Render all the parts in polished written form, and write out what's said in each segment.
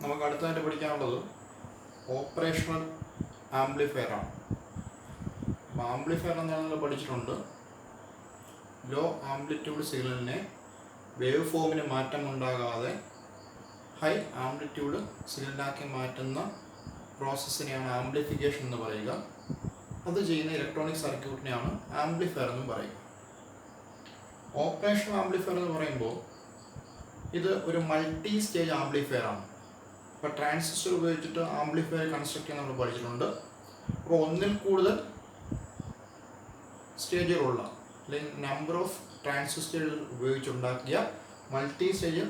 നമുക്ക് അടുത്തായിട്ട് പഠിക്കാനുള്ളത് ഓപ്പറേഷണൽ ആംപ്ലിഫയർ ആണ്. അപ്പോൾ ആംപ്ലിഫയർ എന്താണെന്ന് നമ്മൾ പഠിച്ചിട്ടുണ്ട്. ലോ ആംപ്ലിറ്റ്യൂഡ് സിഗ്നലിനെ വേവ് ഫോമിന് മാറ്റമുണ്ടാകാതെ ഹൈ ആംപ്ലിറ്റ്യൂഡ് സിഗ്നലാക്കി മാറ്റുന്ന പ്രോസസ്സിനെയാണ് ആംപ്ലിഫിക്കേഷൻ എന്ന് പറയുക. അത് ചെയ്യുന്ന ഇലക്ട്രോണിക് സർക്യൂട്ടിനെയാണ് ആംപ്ലിഫയർ എന്നും പറയുക. ഓപ്പറേഷണൽ ആംപ്ലിഫയർ എന്ന് പറയുമ്പോൾ ഇത് ഒരു മൾട്ടി സ്റ്റേജ് ആംപ്ലിഫയർ ആണ്. ഇപ്പോൾ ട്രാൻസിസ്റ്റർ ഉപയോഗിച്ചിട്ട് ആംപ്ലിഫയർ കൺസ്ട്രക്ട് ചെയ്യാൻ നമ്മൾ പഠിച്ചിട്ടുണ്ട്. അപ്പോൾ ഒന്നിൽ കൂടുതൽ സ്റ്റേജുകളുള്ള അല്ലെങ്കിൽ നമ്പർ ഓഫ് ട്രാൻസിസ്റ്ററുകൾ ഉപയോഗിച്ചുണ്ടാക്കിയ മൾട്ടി സ്റ്റേജ്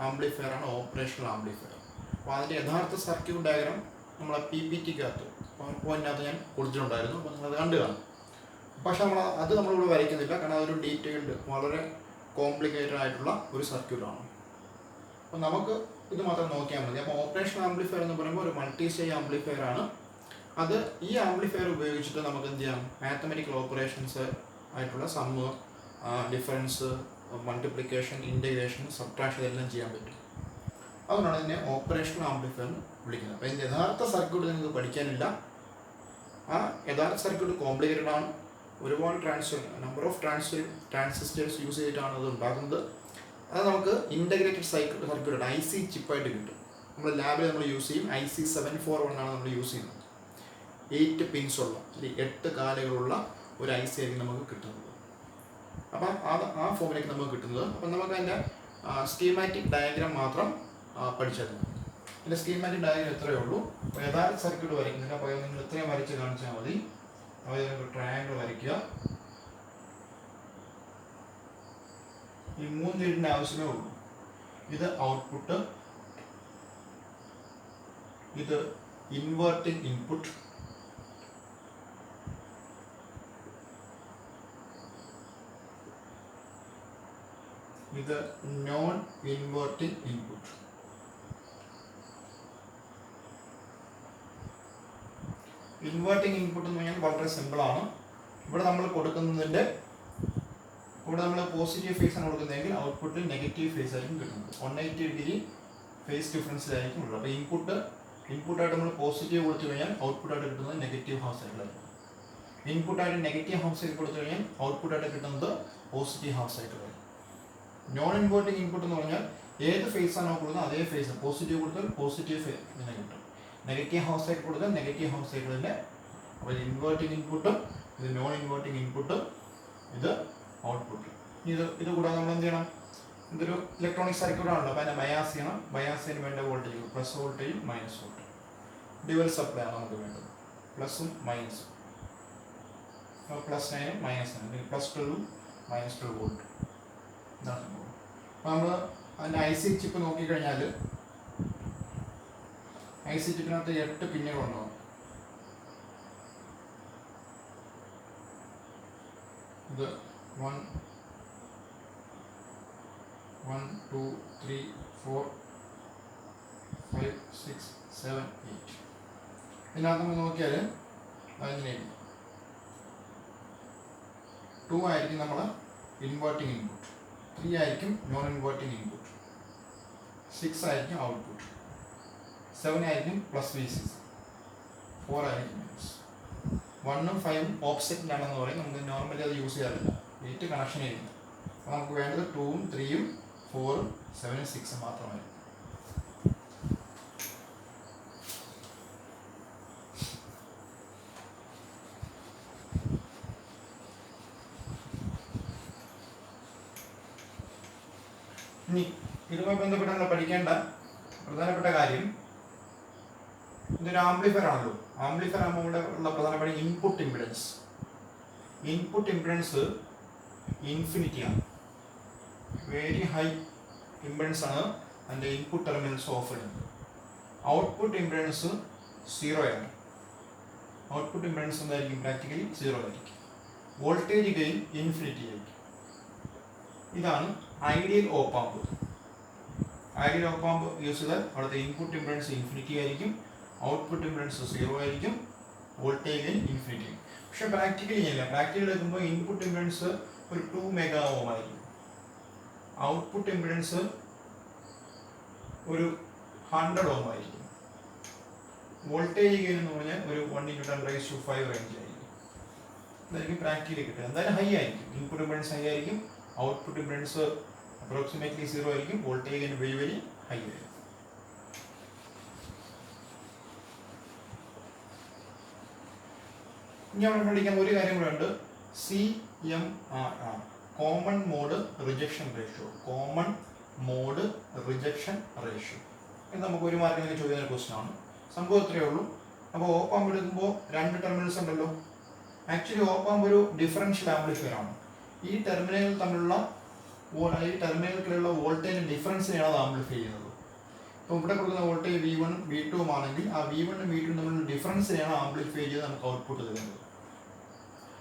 ആംപ്ലിഫയർ ആണ് ഓപ്പറേഷണൽ ആംപ്ലിഫയർ. അപ്പോൾ അതിൻ്റെ യഥാർത്ഥ സർക്യൂട്ട് ഡയഗ്രാം നമ്മളെ PPTക്കകത്ത് പോയിന്റിനകത്ത് ഞാൻ കൊടുത്തിട്ടുണ്ടായിരുന്നു. അപ്പോൾ നിങ്ങളത് കണ്ടു കാണും. പക്ഷെ നമ്മളിവിടെ വരയ്ക്കുന്നില്ല, കാരണം അതൊരു ഡീറ്റെയിൽഡ് വളരെ കോംപ്ലിക്കേറ്റഡ് ആയിട്ടുള്ള ഒരു സർക്യൂട്ടാണ്. അപ്പോൾ നമുക്ക് ഇത് മാത്രം നോക്കിയാൽ മതി. അപ്പോൾ ഓപ്പറേഷണൽ ആംപ്ലിഫയർ എന്ന് പറയുമ്പോൾ ഒരു മൾട്ടി സ്റ്റേജ് ആംപ്ലിഫയർ ആണ്. ഈ ആംപ്ലിഫയർ ഉപയോഗിച്ചിട്ട് നമുക്ക് എന്ത് ചെയ്യാം? മാത്തമാറ്റിക്കൽ ഓപ്പറേഷൻസ് ആയിട്ടുള്ള sum, difference, multiplication, integration, subtraction ഇതെല്ലാം ചെയ്യാൻ പറ്റും. അതുകൊണ്ടാണ് ഇതിനെ ഓപ്പറേഷണൽ ആംപ്ലിഫയർ എന്ന് വിളിക്കുന്നത്. അപ്പോൾ ഇതിൻ്റെ യഥാർത്ഥ സർക്യൂട്ട് നിങ്ങൾക്ക് പഠിക്കാനില്ല. ആ യഥാർത്ഥ സർക്യൂട്ട് കോംപ്ലിക്കേറ്റഡ് ആണ്. ഒരുപാട് നമ്പർ ഓഫ് ട്രാൻസിസ്റ്റേഴ്സ് യൂസ് ചെയ്തിട്ടാണ് അത് ഉണ്ടാക്കുന്നത്. അത് നമുക്ക് ഇൻ്റഗ്രേറ്റഡ് സർക്യൂട്ട് IC ചിപ്പായിട്ട് കിട്ടും. നമ്മൾ ലാബിൽ നമ്മൾ യൂസ് ചെയ്യും. IC 741 ആണ് നമ്മൾ യൂസ് ചെയ്യുന്നത്. 8 പിൻസ് ഉള്ള അല്ലെങ്കിൽ 8 കാലുകളുള്ള ഒരു IC ആയിരിക്കും നമുക്ക് കിട്ടുന്നത്. അപ്പം ആ ഫോമിലേക്ക് നമുക്ക് കിട്ടുന്നത്. അപ്പം നമുക്ക് അതിൻ്റെ സ്കീമാറ്റിക് ഡയഗ്രാം മാത്രം പഠിച്ചാൽ മതി. അതിൻ്റെ സ്കീമാറ്റിക് ഡയഗ്രാം ഇത്രയേ ഉള്ളൂ. അപ്പോൾ യഥാർത്ഥ സർക്യൂട്ട് വരയ്ക്കുന്നില്ല. അപ്പോൾ നിങ്ങൾ ഇത്രയും വരച്ച് കാണിച്ചാൽ മതി. അപ്പോൾ ട്രയാങ്കിൾ വരയ്ക്കുക. ഈ 3 ലീഡിൻ്റെ ആവശ്യമേ ഉള്ളൂ. ഇത് ഔട്ട്പുട്ട്, ഇത് ഇൻവേർട്ടിംഗ് ഇൻപുട്ട്, ഇത് non inverting input. Inverting input എന്ന് പറഞ്ഞാൽ വളരെ സിമ്പിളാണ്. ഇവിടെ നമ്മൾ പോസിറ്റീവ് ഫേസ് ആണ് കൊടുക്കുന്നതെങ്കിൽ ഔട്ട്പുട്ട് നെഗറ്റീവ് ഫേസ് ആയിരിക്കും കിട്ടുന്നത്. 180 ഡിഗ്രി ഫേസ് ഡിഫറൻസിലായിരിക്കും ഉള്ളത്. അപ്പോൾ ഇൻപുട്ടായിട്ട് നമ്മൾ പോസിറ്റീവ് കൊടുത്തു കഴിഞ്ഞാൽ ഔട്ട്പുട്ടായിട്ട് കിട്ടുന്നത് നെഗറ്റീവ് ഹാഫ് സൈക്കിളായിരിക്കും. ഇൻപുട്ടായിട്ട് നെഗറ്റീവ് ഹാഫ് സൈക്കിൾ കൊടുത്തു കഴിഞ്ഞാൽ ഔട്ട്പുട്ടായിട്ട് കിട്ടുന്നത് പോസിറ്റീവ് ഹാഫ് സൈക്കിളായിരിക്കും. നോൺ ഇൻവേർട്ടിംഗ് ഇൻപുട്ട് എന്ന് പറഞ്ഞാൽ ഏത് ഫേസ് ആണോ കൊടുക്കുന്നത് അതേ ഫേസ്, പോസിറ്റീവ് കൊടുത്താൽ പോസിറ്റീവ് ഫേസിനെ കിട്ടും, നെഗറ്റീവ് ഹാഫ് സൈക്കിൾ കൊടുത്താൽ നെഗറ്റീവ് ഹാഫ് സൈക്കിളിൻ്റെ. അപ്പോൾ ഇൻവേർട്ടിംഗ് ഇൻപുട്ടും ഇത് നോൺ ഇൻവേർട്ടിംഗ് ഇൻപുട്ടും ഇത് ഔട്ട്പുട്ട്. ഇത് കൂടാതെ നമ്മൾ എന്ത് ചെയ്യണം? ഇതൊരു ഇലക്ട്രോണിക് സർക്യൂട്ട് ആണല്ലോ. അപ്പോൾ അതിനെ ബയാസ് ചെയ്യണം. ബയാസിന് വേണ്ട വോൾട്ടേജ് പ്ലസ് വോൾട്ടേജും മൈനസ് വോൾട്ടേജ്, ഡ്യുവൽ സപ്ലൈ ആണ് നമുക്ക് വേണ്ടത്. പ്ലസും മൈനസും, +9 -9, അല്ലെങ്കിൽ +12 -12 വോൾട്ട്. ഇതാണ് സംഭവം. അപ്പോൾ നമ്മൾ അതിൻ്റെ IC ചിപ്പ് നോക്കിക്കഴിഞ്ഞാൽ IC ചിപ്പിനകത്ത് 8 പിന്നുകളുണ്ടാവും. ഇത് 1 2 3 4 5 6 7 8. ഇതിനകത്ത് നമ്മൾ നോക്കിയാൽ അതിന് 2 ആയിരിക്കും നമ്മൾ ഇൻവേർട്ടിംഗ് ഇൻപുട്ട്, 3 ആയിരിക്കും നോൺ ഇൻവേർട്ടിംഗ് ഇൻപുട്ട്, 6 ആയിരിക്കും ഔട്ട്പുട്ട്, 7 ആയിരിക്കും +VCC, 4 ആയിരിക്കും മൈനസ്. 1ഉം 5ഉം ഓപ്സെറ്റിലാണെന്ന് പറയും. നമുക്ക് നോർമലി അത് യൂസ് ചെയ്യാറില്ല. 8 കണക്ഷൻ ചെയ്യുന്നു. അപ്പോൾ നമുക്ക് വേണ്ടത് 2ഉം 3ഉം 4ഉം 7ഉം 6ഉം മാത്രമായിരിക്കും. ഇനി ഇതുമായി ബന്ധപ്പെട്ട് നമ്മൾ പഠിക്കേണ്ട പ്രധാനപ്പെട്ട കാര്യം, ഇതൊരു ആംപ്ലിഫയർ ആണല്ലോ. ആംപ്ലിഫയർ ആകുമ്പോൾ ഇവിടെ ഉള്ള പ്രധാനപ്പെട്ട input impedance. Input impedance infinity ആണ്. വെരി ഹൈ ഇമ്പിഡൻസ് ആണ് അതിൻ്റെ ഇൻപുട്ട് ടെർമിനൽസ് ഓഫർ ചെയ്യുന്നത്. ഔട്ട്പുട്ട് ഇമ്പിഡൻസ് 0 ആണ്. ഔട്ട്പുട്ട് ഇമ്പിഡൻസ് എന്തായിരിക്കും? പ്രാക്ടിക്കലി 0 ആയിരിക്കും. വോൾട്ടേജ് ഗെയിൻ ഇൻഫിനിറ്റി ആയിരിക്കും. ഇതാണ് ideal op amp. Ideal op amp use ചെയ്താൽ അവിടുത്തെ ഇൻപുട്ട് ഇമ്പിഡൻസ് ഇൻഫിനിറ്റി ആയിരിക്കും, ഔട്ട്പുട്ട് ഇമ്പിഡൻസ് 0 ആയിരിക്കും, വോൾട്ടേജ് ഗെയിൻ ഇൻഫിനിറ്റി ആയിരിക്കും. പക്ഷെ പ്രാക്ടിക്കലി ഇല്ല. പ്രാക്ടിക്കൽ എടുക്കുമ്പോൾ ഇൻപുട്ട് ഇമ്പിഡൻസ് ഒരു 2 മെഗാ ഓം ആയിരിക്കും, ഔട്ട്പുട്ട് ഇമ്പിഡൻസ് ഒരു 100 ഓം ആയിരിക്കും. വോൾട്ടേജ് ഗെയിൻ എന്ന് പറഞ്ഞാൽ ഒരു 1 × 10⁵ റേഞ്ച് ആയിരിക്കും. ഇതായിരിക്കും പ്രാക്ടിക്കലി കിട്ടുക. എന്തായാലും ഹൈ ആയിരിക്കും. ഇൻപുട്ട് ഇംപെഡൻസ് ഹൈ ആയിരിക്കും, ഔട്ട്പുട്ട് ഇംപെഡൻസ് അപ്രോക്സിമേറ്റ്ലി 0 ആയിരിക്കും, voltage gain very very high ആയിരിക്കും. ഇനി നമ്മൾ പഠിക്കാൻ ഒരു കാര്യം കൂടെ ഉണ്ട്, CMRR, common mode rejection ratio. Common mode rejection ratio ഇത് നമുക്ക് ഒരു മാർക്കിന് ചോദിക്കുന്ന ഒരു ക്വസ്റ്റൻ ആണ്. സംഭവം ഇത്രയേ ഉള്ളൂ. അപ്പോൾ ഓപ്പ് ആമ്പ് എടുക്കുമ്പോൾ 2 ടെർമിനൽസ് ഉണ്ടല്ലോ. ആക്ച്വലി ഓപ്പ് ആമ്പ് ഒരു ഡിഫറൻഷ്യൽ ആംപ്ലിഫയർ ആണ്. ഈ ടെർമിനലുകൾ തമ്മിലുള്ള വോൾട്ടേജ് ഡിഫറൻസിനെയാണ് അത് ആംപ്ലിഫൈ ചെയ്യുന്നത്. ഇപ്പോൾ ഇവിടെ കൊടുക്കുന്ന വോൾട്ടേജ് V1 V2 ആണെങ്കിൽ ആ V1 V2 തമ്മിലുള്ള ഡിഫറൻസിനെയാണ് ആംപ്ലിഫൈ ചെയ്ത് നമുക്ക് ഔട്ട്പുട്ട് തരുന്നത്.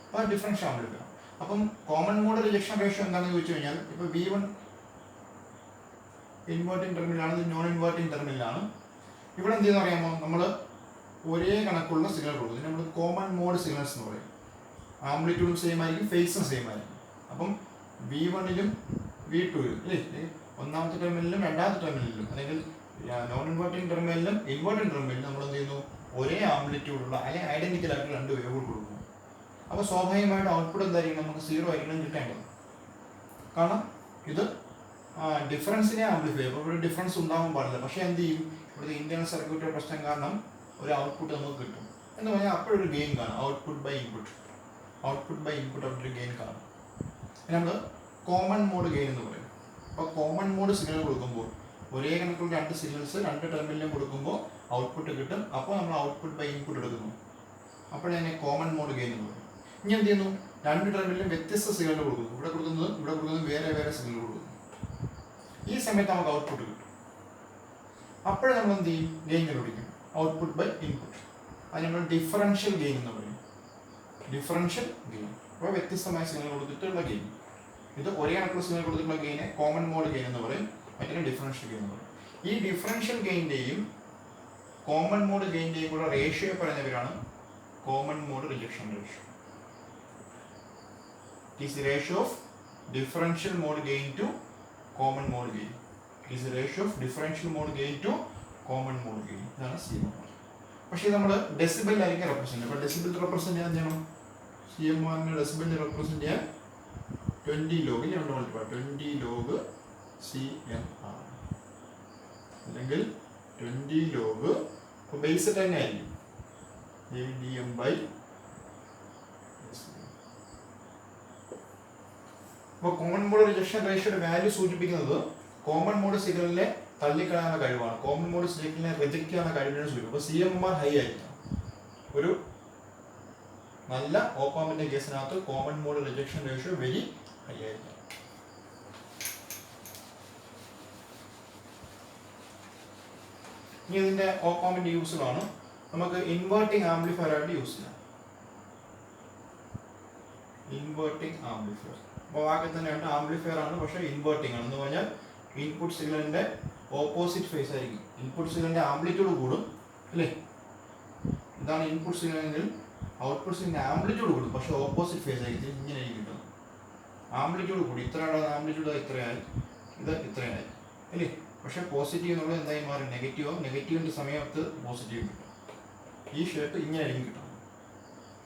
അപ്പോൾ ആ ഡിഫറൻഷ്യൽ ആംപ്ലിഫയർ. അപ്പം കോമൺ മോഡ് റിജക്ഷൻ റേഷ്യോ എന്താണെന്ന് ചോദിച്ചു കഴിഞ്ഞാൽ, ഇപ്പോൾ V1 ഇൻവേർട്ടിംഗ് ടെർമിനലാണ്, ഇത് നോൺ ഇൻവേർട്ടിംഗ് ടെർമിനലാണ്. ഇവിടെ എന്ത് ചെയ്യുന്ന അറിയാമോ, നമ്മൾ ഒരേ കണക്കുള്ള സിഗ്നൽ കൊടുക്കും. നമ്മൾ കോമൺ മോഡ് സിഗ്നൽസ് എന്ന് പറയും. ആംപ്ലിറ്റ്യൂഡും സെയിം ആയിരിക്കും, ഫേസും സെയിം ആയിരിക്കും. അപ്പം V1ലും V2ലും അല്ലേ, ഒന്നാമത്തെ ടെർമിനലിലും രണ്ടാമത്തെ ടെർമിനലിലും അല്ലെങ്കിൽ നോൺ ഇൻവേർട്ടിംഗ് ടെർമിനലിലും ഇൻവേർട്ടിംഗ് ടെർമിനലിലും നമ്മൾ എന്ത് ചെയ്യുന്നു, ഒരേ ആംപ്ലിറ്റ്യൂഡുള്ള അല്ലെങ്കിൽ ഐഡന്റിക്കൽ ആയിട്ട് 2 വേവ് കൊടുക്കുന്നു. അപ്പോൾ സ്വാഭാവികമായിട്ട് ഔട്ട്പുട്ട് എന്തായിരിക്കും, നമുക്ക് 0 ആയിരിക്കണം കിട്ടേണ്ടത്. കാരണം ഇത് ഡിഫറൻസിനെ ആംപ്ലിഫൈ ചെയ്യും. അപ്പോൾ ഇവിടെ ഡിഫറൻസ് ഉണ്ടാകാൻ പാടില്ല. പക്ഷേ എന്ത് ചെയ്യും, ഇവിടുത്തെ ഇന്റേണൽ സർക്യൂട്ട് പ്രശ്നം കാരണം ഒരു ഔട്ട്പുട്ട് നമുക്ക് കിട്ടും എന്ന് പറഞ്ഞാൽ അപ്പോഴൊരു ഗെയിൻ കാണും. ഔട്ട്പുട്ട് ബൈ ഇൻപുട്ട് അവിടെ ഗെയിൻ കാണും. നമ്മൾ കോമൺ മോഡ് ഗെയിൻ എന്ന് പറയും. അപ്പോൾ കോമൺ മോഡ് സിഗ്നൽ കൊടുക്കുമ്പോൾ ഒരേ കണക്കുള്ള 2 സിഗ്നൽസ് 2 ടെർമിനലും കൊടുക്കുമ്പോൾ ഔട്ട്പുട്ട് കിട്ടും. അപ്പോൾ നമ്മൾ ഔട്ട്പുട്ട് ബൈ ഇൻപുട്ട് എടുക്കുന്നു. അപ്പോഴതിനെ കോമൺ മോഡ് ഗെയിൻ എന്ന് പറയും. ഇനി എന്ത് ചെയ്യുന്നു, 2 ടെർമിനലും വ്യത്യസ്ത സിഗ്നൽ കൊടുക്കുന്നു. ഇവിടെ കൊടുക്കുന്നത് വേറെ സിഗ്നൽ കൊടുക്കുന്നു. ഈ സമയത്ത് നമുക്ക് ഔട്ട്പുട്ട് കിട്ടും. അപ്പോഴും നമ്മൾ എന്ത് ചെയ്യും, ഗെയിൻ കണ്ടുപിടിക്കും. Output by input. അത് നമ്മൾ ഡിഫറൻഷ്യൽ ഗെയിൻ എന്ന് പറയും. Differential gain. അപ്പോൾ വ്യത്യസ്തമായ സിഗ്നൽ കൊടുത്തിട്ടുള്ള ഗെയിൻ. ഇത് ഒരേ കണക്കുള്ള സിഗ്നൽ കൊടുത്തിട്ടുള്ള ഗെയിനെ കോമൺ മോഡ് ഗെയിൻ എന്ന് പറയും, മറ്റൊരു ഡിഫറൻഷ്യൽ ഗെയിൻ എന്ന് പറയും. ഈ ഡിഫറൻഷ്യൽ ഗെയിൻ്റെയും കോമൺ മോഡ് ഗെയിൻ്റെയും കൂടെ റേഷ്യോ പറയുന്നവരാണ് common mode rejection ratio. It is the ratio of differential mode gain to common mode gain. It is the ratio of differential mode gain to common mode gain. ഇതാണ് CMRR. പക്ഷേ നമ്മൾ ഡെസിബിളിലായിരിക്കും represent. അപ്പോൾ decibel represent ചെയ്യാൻ ചെയ്യണം, CMRR ഡെസിബിളിൽ represent ചെയ്യാൻ 20 log 20 log CMRR അല്ലെങ്കിൽ 20 log base തന്നെ ആയിരിക്കും ADM by. അപ്പോൾ കോമൺ മോഡ് റിജക്ഷൻ റേഷ്യോയുടെ വാല്യൂ സൂചിപ്പിക്കുന്നത് കോമൺ മോഡ് സിഗ്നലിനെ തള്ളിക്കളയാനുള്ള കഴിവാണ്. കോമൺ മോഡ് സിഗ്നലിനെ റിജക്ട് ചെയ്യാനുള്ള കഴിവിനെ സൂചിപ്പിക്കും. അപ്പോൾ CMRR ഹൈ ആയിരിക്കും. ഒരു നല്ല ഓപ്പ് ആമ്പിന്റെ കേസിനകത്ത് common mode rejection ratio very high ആയിരിക്കും. ഇനി ഇതിന്റെ ഓപ്പ് ആമ്പിന്റെ യൂസുകളാണ്. നമുക്ക് ഇൻവേർട്ടിംഗ് ആംപ്ലിഫയർ ആയിട്ട് യൂസ് ചെയ്യാം. ഇൻവേർട്ടിംഗ് ആംപ്ലിഫയർ അപ്പോൾ വാക്കിൽ തന്നെയുണ്ട്, ആംപ്ലിഫയർ ആണ്, പക്ഷേ ഇൻവേർട്ടിംഗ് ആണ്. എന്ന് പറഞ്ഞാൽ ഇൻപുട്ട് സിഗ്നലിന്റെ ഓപ്പോസിറ്റ് ഫേസ് ആയിരിക്കും. ഇൻപുട്ട് സിഗ്നലിന്റെ ആംപ്ലിറ്റ്യൂഡ് കൂടും അല്ലേ, ഇതാണ് ഇൻപുട്ട് സിഗ്നലെങ്കിൽ ഔട്ട്പുട്ട് സിഗ്നലിന്റെ ആംപ്ലിറ്റ്യൂഡ് കൂടും, പക്ഷേ ഓപ്പോസിറ്റ് ഫേസ് ആയിരിക്കും. ഇങ്ങനെ കിട്ടും. ആംപ്ലിറ്റ്യൂഡ് കൂടി, ഇത്രയാണ് ആംപ്ലിറ്റ്യൂഡ്, ഇത്രയായി, ഇത് ഇത്രയായി അല്ലേ. പക്ഷേ പോസിറ്റീവ് എന്നുള്ളത് എന്തായി മാറി നെഗറ്റീവ്. നെഗറ്റീവിന്റെ സമയത്ത് പോസിറ്റീവ് കിട്ടും. ഈ ഷേപ്പ് ഇങ്ങനെ ആയിരിക്കും കിട്ടും.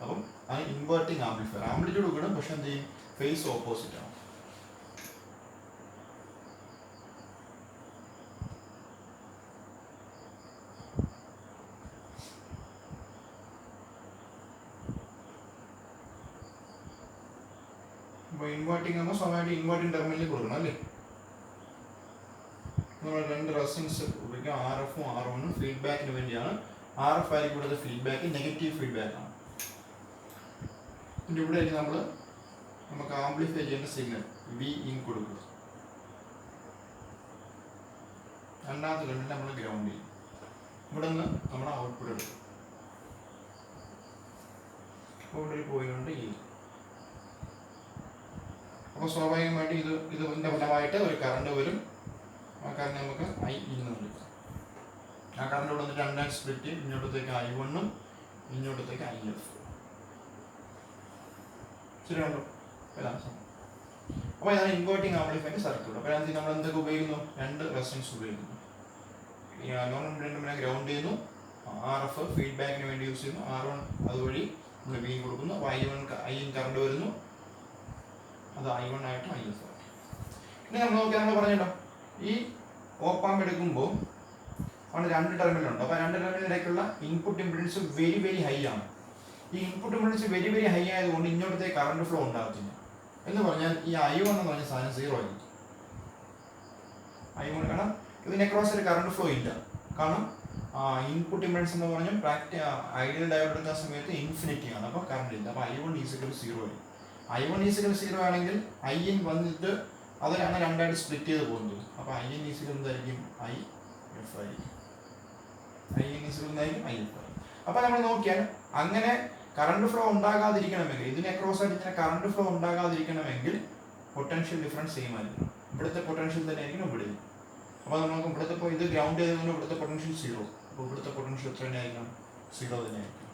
അപ്പം ആണ് ഇൻവേർട്ടിംഗ് ആംപ്ലിഫയർ. ആംപ്ലിറ്റ്യൂഡ് കിട്ടും, പക്ഷെ എന്ത് ചെയ്യും, ഫേസ് ഓപ്പോസിറ്റ് ആണ്. അപ്പോൾ ഇൻവേർട്ടിംഗ് ആകുമ്പോൾ സ്വാഭാവികമായിട്ട് ഇൻവേർട്ടിംഗ് ടെർമിനലിൽ കൊടുക്കണം അല്ലേ. നമ്മൾ 2 റെസിസ്റ്റൻസ് ഉപയോഗിക്കാം, RFഉം R1ഉം ഫീഡ്ബാക്കിന് വേണ്ടിയാണ്. RF ആയിരിക്കും ഇവിടുത്തെ ഫീഡ്ബാക്ക്, നെഗറ്റീവ് ഫീഡ്ബാക്ക് ആണ്. ഇതിൻ്റെ ഇവിടെ നമുക്ക് ആംപ്ലിഫൈ ചെയ്യേണ്ട സിഗ്നൽ Vin കൊടുക്കുക. രണ്ടാമത്തെ ടെർമിനൽ നമ്മൾ ഗ്രൗണ്ട് ചെയ്യും. ഇവിടെ നിന്ന് നമ്മുടെ ഔട്ട്പുട്ട് എടുക്കും. ഇവിടെ ഒരു പോയിന്റ് E. അപ്പോൾ സ്വാഭാവികമായിട്ട് ഇതിൻ്റെ ഫലമായിട്ട് ഒരു കറണ്ട് വരും. ആ കറണ്ട് നമുക്ക് I എന്ന് വിളിക്കാം. ആ കറണ്ട് ഇവിടെ വന്നിട്ട് 2 സ്പ്ലിറ്റ്, ഇങ്ങോട്ടത്തേക്ക് I1ഉം ഇങ്ങോട്ടത്തേക്ക് IF. ശരിയാണല്ലോ. അപ്പോൾ ഇതാണ് ഇൻവേർട്ടിംഗ് ആംപ്ലിഫയറിന്റെ സർക്യൂട്ട്. അപ്പോൾ അതിനകത്ത് നമ്മൾ എന്തൊക്കെ ഉപയോഗിക്കുന്നു, 2 റെസിസ്റ്റൻസ് ഉപയോഗിക്കുന്നു. നോൺ ഇൻഡിപെൻഡൻറ്റിനെ ഗ്രൗണ്ട് ചെയ്യുന്നു, RF ഫീഡ്ബാക്കിന് വേണ്ടി യൂസ് ചെയ്യുന്നു, R1 അതുവഴി നമ്മൾ V കൊടുക്കുന്നു, അപ്പോൾ IN കറണ്ട് വരുന്നു, അത് I1 ആയിട്ട് IF. ഇനി നമ്മൾ നോക്കിയാൽ നമ്മൾ പറഞ്ഞല്ലോ ഈ ഓപ്പാമ്പ് എടുക്കുമ്പോൾ അവിടെ 2 ടെർമിനലുണ്ട്. അപ്പോൾ 2 ടെർമിനലിലേക്കുള്ള input impedance very very high ആണ്. ഈ input impedance very very high ആയതുകൊണ്ട് ഇങ്ങോട്ടത്തെ കറണ്ട് ഫ്ലോ ഉണ്ടാകത്തില്ല. എന്ന് പറഞ്ഞാൽ ഈ I1 എന്ന് പറഞ്ഞ സാധനം 0 ആയിരിക്കും. I1 കാരണം ഇതിനെ ക്രോസ് ഒരു കറണ്ട് ഫ്ലോ ഇല്ല. കാരണം ഇൻപുട്ട് ഇംപിഡൻസ് എന്ന് പറഞ്ഞാൽ ഐഡിയൽ ഡയോഡ് എടുക്കുന്ന സമയത്ത് ഇൻഫിനിറ്റി ആണ്, അപ്പോൾ കറണ്ട് ഇല്ല. അപ്പോൾ I1 ഈസിക്കൽ 0 ആയിരിക്കും. I1 ഈസിക്കൽ 0 ആണെങ്കിൽ IN വന്നിട്ട് അതിലാണ് രണ്ടായിട്ട് സ്പ്ലിറ്റ് ചെയ്ത് പോകുന്നത്. അപ്പോൾ IN ഈസിക്കൽ എന്തായിരിക്കും? IF ആയിരിക്കും. IN ഈസിക്കൽ എന്തായിരിക്കും? IF ആയിരിക്കും. അപ്പോൾ നമ്മൾ നോക്കിയാൽ അങ്ങനെ കറണ്ട് ഫ്ലോ ഉണ്ടാകാതിരിക്കണമെങ്കിൽ, ഇതിനെ ക്രോസ് ആയിട്ട് ഇങ്ങനെ കറണ്ട് ഫ്ലോ ഉണ്ടാകാതിരിക്കണമെങ്കിൽ പൊട്ടൻഷ്യൽ ഡിഫറൻസ് സെയിം ആയിരിക്കും. ഇവിടുത്തെ പൊട്ടൻഷ്യൽ തന്നെ ആയിരിക്കും ഇവിടെ. അപ്പോൾ നമുക്ക് ഇവിടുത്തെ ഇപ്പോൾ ഇത് ഗ്രൗണ്ട് ചെയ്തുകൊണ്ട് ഇവിടുത്തെ പൊട്ടൻഷ്യൽ 0. അപ്പോൾ ഇവിടുത്തെ പൊട്ടൻഷ്യൽ എത്ര തന്നെയായിരിക്കണം? 0 തന്നെയായിരിക്കും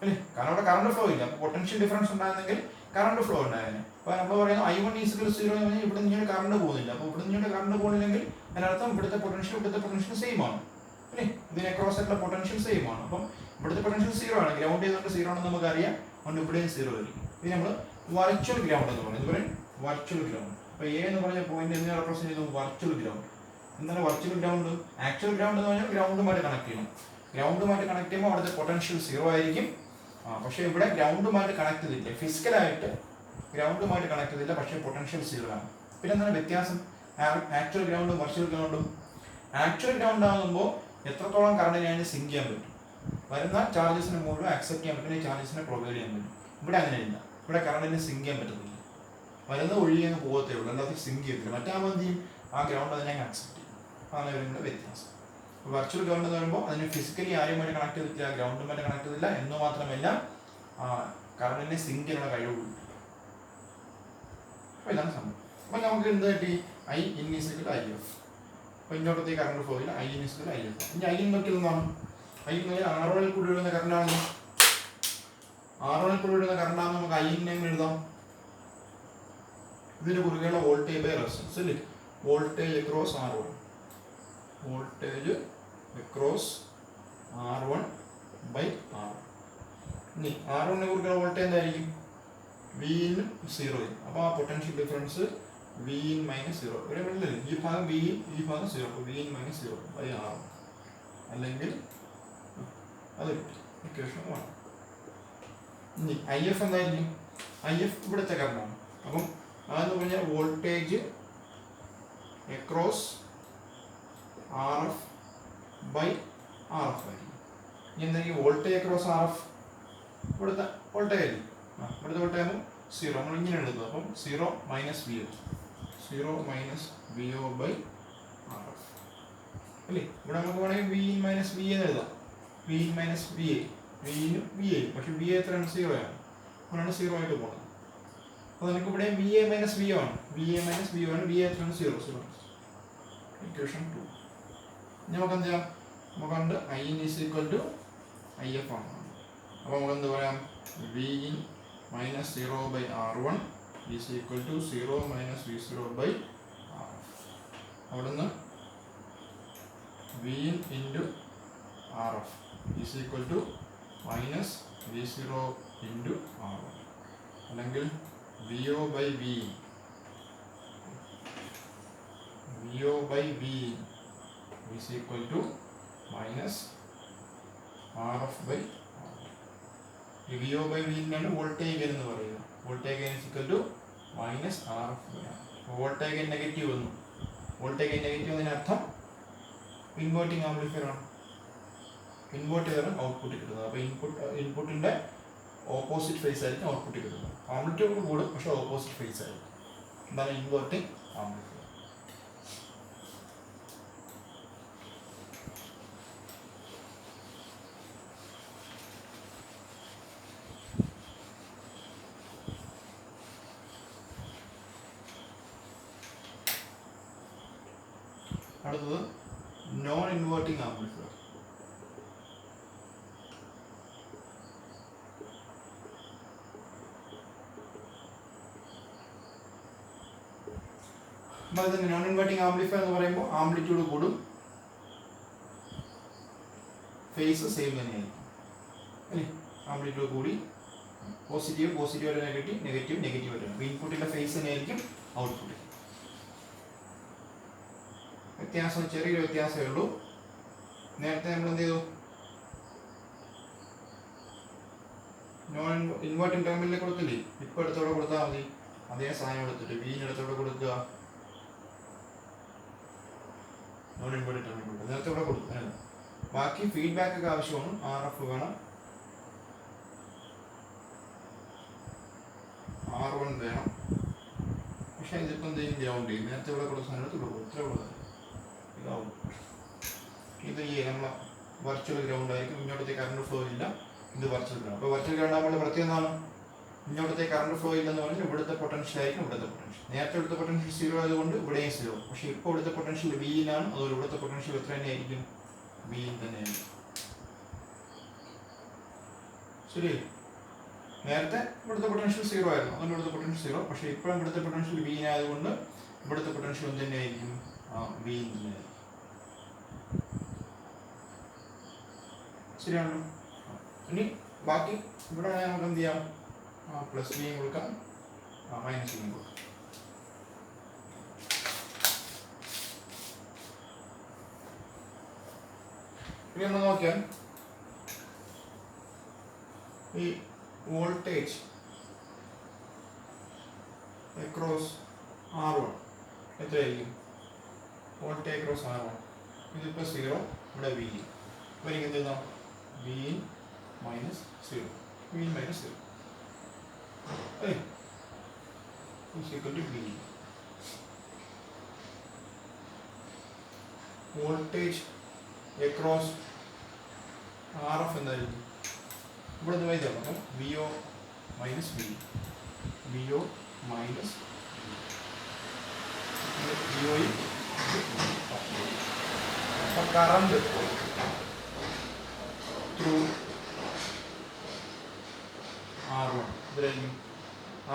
അല്ലേ? കാരണം അവിടെ കറണ്ട് ഫ്ലോ ഇല്ല. അപ്പോൾ പൊട്ടൻഷ്യൽ ഡിഫറൻസ് ഉണ്ടായിരുന്നെങ്കിൽ കറണ്ട് ഫ്ലോ ഉണ്ടായിരുന്നു. അപ്പോൾ നമ്മൾ പറയുന്നത് I1 ഈസിക്കൽ 0 എന്ന് പറഞ്ഞാൽ ഇവിടെ നിന്ന് കറണ്ട് പോകുന്നില്ല. അപ്പോൾ ഇവിടെ നിന്ന് കറണ്ട് പോകുന്നില്ലെങ്കിൽ അതിനർത്ഥം ഇവിടുത്തെ പൊട്ടൻഷ്യൽ സെയിം ആണ് അല്ലേ? ഇതിനെ ക്രോസ് ആയിട്ടുള്ള പൊട്ടൻഷ്യൽ സെയിം ആണ്. അപ്പം ഇവിടുത്തെ പൊട്ടൻഷ്യൽ 0 ആണ്. ഗ്രൗണ്ട് ചെയ്തുകൊണ്ട് 0 ആണെന്ന് നമുക്കറിയാം. അതുകൊണ്ട് ഇവിടെയും 0 ആയിരിക്കും. ഇത് നമ്മൾ വർച്വൽ ഗ്രൗണ്ട് എന്ന് പറയുന്നത്. ഇതുപോലെ വർച്വൽ ഗ്രൗണ്ട്. അപ്പോൾ A എന്ന് പറഞ്ഞ പോയിന്റ് എന്തിനെ റെപ്രസെന്റ് ചെയ്തു? Virtual ground. എന്താണ് വർച്വൽ ഗ്രൗണ്ട്? ആക്ച്വൽ ഗ്രൗണ്ട് എന്ന് പറഞ്ഞാൽ ഗ്രൗണ്ടുമായിട്ട് കണക്ട് ചെയ്യണം. ഗ്രൗണ്ടുമായിട്ട് കണക്ട് ചെയ്യുമ്പോൾ അവിടുത്തെ പൊട്ടൻഷ്യൽ 0 ആയിരിക്കും. പക്ഷേ ഇവിടെ ഗ്രൗണ്ടുമായിട്ട് കണക്ട് ചെയ്തില്ല. ഫിസിക്കലായിട്ട് ഗ്രൗണ്ടുമായിട്ട് കണക്ട് ചെയ്തില്ല, പക്ഷേ പൊട്ടൻഷ്യൽ 0 ആണ്. പിന്നെ എന്താണ് വ്യത്യാസം ആക്ച്വൽ ഗ്രൗണ്ടും വർച്വൽ ഗ്രൗണ്ടും? ആക്ച്വൽ ഗ്രൗണ്ട് ആകുമ്പോൾ എത്രത്തോളം കറണ്ടിനെ അതിന് സിങ്ക് ചെയ്യാൻ പറ്റും, വരുന്ന ചാർജസിന് മുഴുവൻ അക്സെപ്റ്റ് ചെയ്യാൻ പറ്റുന്ന ചാർജസിനെ പ്രൊവൈഡ് ചെയ്യാൻ പറ്റും. ഇവിടെ അങ്ങനെയില്ല. ഇവിടെ കറണ്ടിനെ സിങ്ക് ചെയ്യാൻ പറ്റത്തില്ല. വരുന്ന ഒഴിയങ്ങ് പോകത്തേ ഉള്ളൂ, അല്ലാതെ സിങ്ക് ചെയ്യത്തില്ല. മറ്റാകുമ്പോൾ ആ ഗ്രൗണ്ട് അതിനെ അക്സെപ്റ്റ് ചെയ്യും. അതാണ് ഇവരുടെ വ്യത്യാസം. വെർച്വൽ ഗ്രൗണ്ട് എന്ന് പറയുമ്പോൾ അതിന് ഫിസിക്കലി ആരുമായിട്ട് കണക്ട് ചെയ്തിട്ടില്ല, ഗ്രൗണ്ടുമായിട്ട് കണക്ട് ചെയ്തില്ല എന്ന് മാത്രമല്ല കറണ്ടിനെ സിങ്ക് ചെയ്യാനുള്ള കഴിവ്. അപ്പോൾ ഇതാണ് സംഭവം. അപ്പോൾ നമുക്ക് എന്ത് കിട്ടി? IN is equal IF. അപ്പോൾ ഇങ്ങോട്ടത്തേക്ക് കറണ്ട് ഫ്ലോ ഇല്ല. IN is equal IF. ഇനി IN നോക്കിയത് എന്താണ്? IN എന്ന് പറഞ്ഞാൽ R1 കൂടി വിടുന്ന കറണ്ടാണ്. R1 കൂടി വിടുന്ന കറണ്ടാണ്. നമുക്ക് IN എങ്ങനെ എഴുതാം? ഇതിന് കുറുകെയുള്ള വോൾട്ടേജ് ബൈ റെസിസ്റ്റൻസ് അല്ലേ? Voltage across R1. Voltage across R1 by R1. ഇനി R1 കുറുകെയുള്ള വോൾട്ടേജ് എന്തായിരിക്കും? Vin 0. അപ്പോൾ ആ പൊട്ടൻഷ്യൽ ഡിഫറൻസ് Vin - 0. ഒരു മിനിറ്റ്, ഈ ഭാഗം Vin, ഈ ഭാഗം 0. അപ്പോൾ Vin - 0 ബൈ R1. അല്ലെങ്കിൽ അത് ഇക്വേഷൻ 1. ഇനി IF എന്തായിരിക്കും? IF ഇവിടുത്തെ കറണ്ടാണ്. അപ്പം അതെന്ന് പറഞ്ഞാൽ voltage across RF by RF ആയിരിക്കും. ഇനി എന്തായിരിക്കും വോൾട്ടേജ് അക്രോസ് RF? ഇവിടുത്തെ വോൾട്ടേജ് ആയിരിക്കും. ഇവിടുത്തെ വോൾട്ടേജ് 0. നമ്മൾ ഇങ്ങനെ എഴുതുന്നത്. അപ്പം 0 - VO. 0 - VO ബൈ RF അല്ലേ? ഇവിടെ നമുക്ക് വേണമെങ്കിൽ Vin - VA എന്ന് എഴുതാം. Vin - VA. Vin VA. പക്ഷെ VA എത്രയാണ്? 0 ആണ്. അപ്പോഴാണ് 0 ആയിട്ട് പോകുന്നത്. അപ്പോൾ നമുക്ക് ഇവിടെ VA - VO ആണ്. VA - VO ആണ്. VA എത്രയാണ്? 0. ഇക്വേഷൻ 2. നമുക്ക് എന്ത് ചെയ്യാം? നമുക്കുണ്ട് IN ഈസിക്വൽ ടു IF ആണ്. അപ്പോൾ നമുക്ക് എന്ത് പറയാം? Vin - 0 by R1 is equal to 0 - V0 by RF. അവിടുന്ന് Vin into RF is equal to -V0 into R1. അല്ലെങ്കിൽ VO by Vin. VO by Vin is equal to -RF by R1. ഈ VO by Vin ആണ് voltage gain എന്ന് പറയുക. Voltage gain is equal to -RF by R1. Voltage gain negative വന്നു. Voltage gain negative എന്നതിനർത്ഥം inverting amplifier ആണ്. Invert ചെയ്താണ് output കിട്ടുന്നത്. അപ്പോൾ ഇൻപുട്ടിൻ്റെ ഓപ്പോസിറ്റ് ഫേസ് ആയിരിക്കും ഔട്ട്പുട്ട് കിട്ടുന്നത്. ആംപ്ലിറ്റ്യൂഡ് കൂടും, പക്ഷേ ഓപ്പോസിറ്റ് ഫേസ് ആയിരിക്കും. എന്താണ് ഇൻവേർട്ടിംഗ് ആംപ്ലിഫയർ? അടുത്തത് നോൺ ഇൻവേർട്ടിംഗ് ആംപ്ലിഫയർ. അപ്പോൾ ഇതിന് നോൺ ഇൻവേർട്ടിംഗ് ആംപ്ലിഫയർ എന്ന് പറയുമ്പോൾ ആംപ്ലിറ്റ്യൂഡ് കൂടും, ഫേസ് സെയിം തന്നെയായിരിക്കും അല്ലേ. ആംപ്ലിറ്റ്യൂഡ് കൂടി പോസിറ്റീവ് പോസിറ്റീവ് വരെ നെഗറ്റീവ് നെഗറ്റീവ് നെഗറ്റീവ് വരെ. ഇൻപുട്ടിൻ്റെ ഫേസ് തന്നെയായിരിക്കും ഔട്ട്പുട്ട്. വ്യത്യാസം ചെറിയൊരു വ്യത്യാസമേ ഉള്ളൂ. നേരത്തെ നമ്മൾ എന്ത് ചെയ്തു, നോൺ ഇൻവേർട്ടിംഗ് ടെർമിനലിൽ കൊടുത്തില്ലേ, ഇപ്പോൾ എടുത്തോടെ കൊടുത്താൽ മതി. അതേ സാധനം എടുത്തിട്ട് വീൻ എടുത്തോടെ കൊടുക്കുക, നോൺ ഇൻവേർട്ടിംഗ് ടെർമിനൽ കൊടുക്കുക. നേരത്തെ ഇവിടെ കൊടുക്കുക. ബാക്കി ഫീഡ്ബാക്ക് ഒക്കെ ആവശ്യമാണ്. RF വേണം, R1 വേണം. പക്ഷേ ഇതിപ്പോൾ എന്തെങ്കിലും ഗ്രൗണ്ട് ചെയ്യും. നേരത്തെ ഇവിടെ കൊടുത്ത സാധനം ഇവിടെ കൊടുക്കുക, ഇത്ര കൊടുക്കുക. ഇതാവും. ഇത് നമ്മളെ വെർച്വൽ ഗ്രൗണ്ട് ആയിരിക്കും. ഇങ്ങോട്ടത്തെ കറണ്ട് ഫ്ലോ ഇല്ല. ഇത് വെർച്വൽ ഗ്രൗണ്ട്. അപ്പോൾ വെർച്വൽ ഗ്രൗണ്ട് ആകുമ്പോൾ പ്രത്യേകം എന്താണ്, ഇങ്ങോട്ടത്തെ കറണ്ട് ഫ്ലോ ഇല്ലെന്ന് പറഞ്ഞാൽ ഇവിടുത്തെ പൊട്ടൻഷ്യൽ ആയിരിക്കും ഇവിടുത്തെ പൊട്ടൻഷ്യൽ. നേരത്തെ ഇവിടുത്തെ പൊട്ടൻഷ്യൽ 0 ആയതുകൊണ്ട് ഇവിടെയും 0. പക്ഷേ ഇപ്പോൾ ഇവിടുത്തെ പൊട്ടൻഷ്യൽ Vയിലാണ്. അതുപോലെ ഇവിടുത്തെ പൊട്ടൻഷ്യൽ എത്ര തന്നെയായിരിക്കും, Vയിൽ തന്നെയായിരിക്കും. ശരി, നേരത്തെ ഇവിടുത്തെ പൊട്ടൻഷ്യൽ 0 ആയിരുന്നു, അതുകൊണ്ട് ഇവിടുത്തെ പൊട്ടൻഷ്യൽ 0. പക്ഷേ ഇപ്പോഴും ഇവിടുത്തെ പൊട്ടൻഷ്യൽ Vയിലായതുകൊണ്ട് ഇവിടുത്തെ പൊട്ടൻഷ്യൽ തന്നെയായിരിക്കും Vയിൽ തന്നെയായിരിക്കും. ശരിയാണല്ലോ. ഇനി ബാക്കി ഇവിടെ നമുക്ക് എന്ത് ചെയ്യാം, പ്ലസ് ബിയും കൊടുക്കാം, മൈനസ് ബിയും കൊടുക്കാം. ഇനി നമ്മൾ നോക്കിയാൽ ഈ വോൾട്ടേജ് അക്രോസ് R1 എത്രയായിരിക്കും, വോൾട്ടേജ് അക്രോസ് R1 ഇതിപ്പോൾ 0, ഇവിടെ V. അപ്പോൾ എനിക്ക് എന്ത് ചെയ്താൽ V minus 0, V minus 0 is equal to V. Voltage across RF എന്തായിരിക്കും, ഇവിടെ നിന്ന് വൈദ്യുതി അപ്പം VO minus V, VO minus VOയിൽ. അപ്പം കറണ്ട് ത്രൂ R1 ഇതിലായിരിക്കും.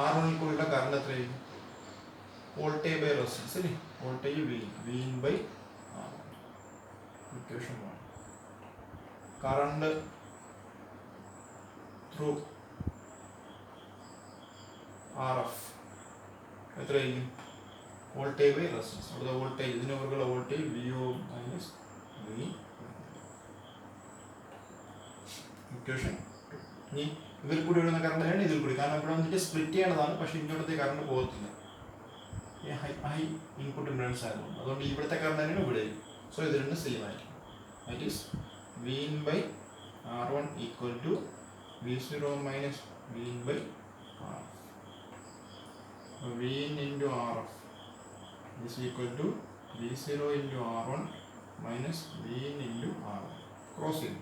R1ൽ കൂടിയുള്ള കറണ്ട് എത്രയായിരിക്കും, വോൾട്ടേജ് ബൈ റെസിസ്റ്റൻസ് അല്ലേ, voltage Vin by R1. Equation 1. Current through RF എത്രയായിരിക്കും, വോൾട്ടേജ് ബൈ റെസിസ്റ്റൻസ്. അവിടുത്തെ വോൾട്ടേജ്, ഇതിന് പുറകുള്ള voltage VO minus V. Equation 2. ഇനി ഇതിൽ കൂടി വരുന്ന കറണ്ട് ആണ് ഇതിൽ കൂടി, കാരണം ഇവിടെ വന്നിട്ട് സ്പ്ലിറ്റ് ചെയ്യേണ്ടതാണ്. പക്ഷേ ഇങ്ങോട്ടത്തെ കറണ്ട് പോകത്തില്ല, ഹൈ ഇൻപുട്ട് ഇംപെഡൻസ് ആയതുകൊണ്ട്. അതുകൊണ്ട് ഇവിടുത്തെ കറണ്ട് തന്നെയാണ് ഇവിടെ. സോ ഇത് രണ്ടും സെയിം ആയിരിക്കും. That is Vin by R1 equal to V0 minus Vin by RF. Vin into RF is equal to V0 into R1 minus Vin into R1. Cross ചെയ്യും.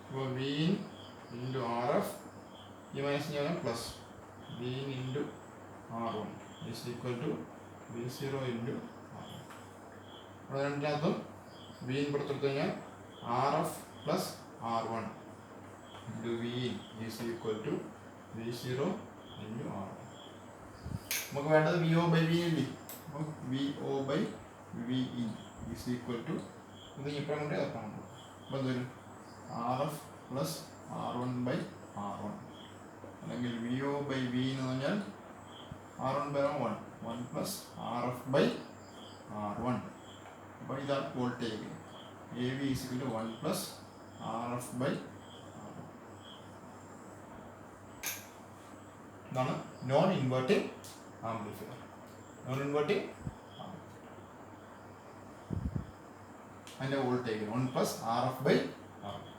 അപ്പോൾ Vin into RF ഈ minus ഞാൻ plus Vin into R1 is equal to V0 into R1. അവിടെ രണ്ടിനകത്തും Vin പുറത്തെടുത്ത് കഴിഞ്ഞാൽ RF plus R1 into Vin is equal to V0 into R1. നമുക്ക് വേണ്ടത് VO by Vin അല്ലേ. അപ്പോൾ VO by Vin is equal to ഇത് ഇപ്പം കൊണ്ട് അപ്പം അപ്പോൾ എന്തൊരു RF plus R1 by R1 അല്ലെങ്കിൽ VO by V എന്ന് പറഞ്ഞാൽ R1 by 1 plus RF by R1. അപ്പോൾ ഇതാണ് voltage. AV is equal to 1 plus RF by R1. ഇതാണ് non inverting amplifier. Non inverting അതിൻ്റെ voltage 1 plus RF by R1.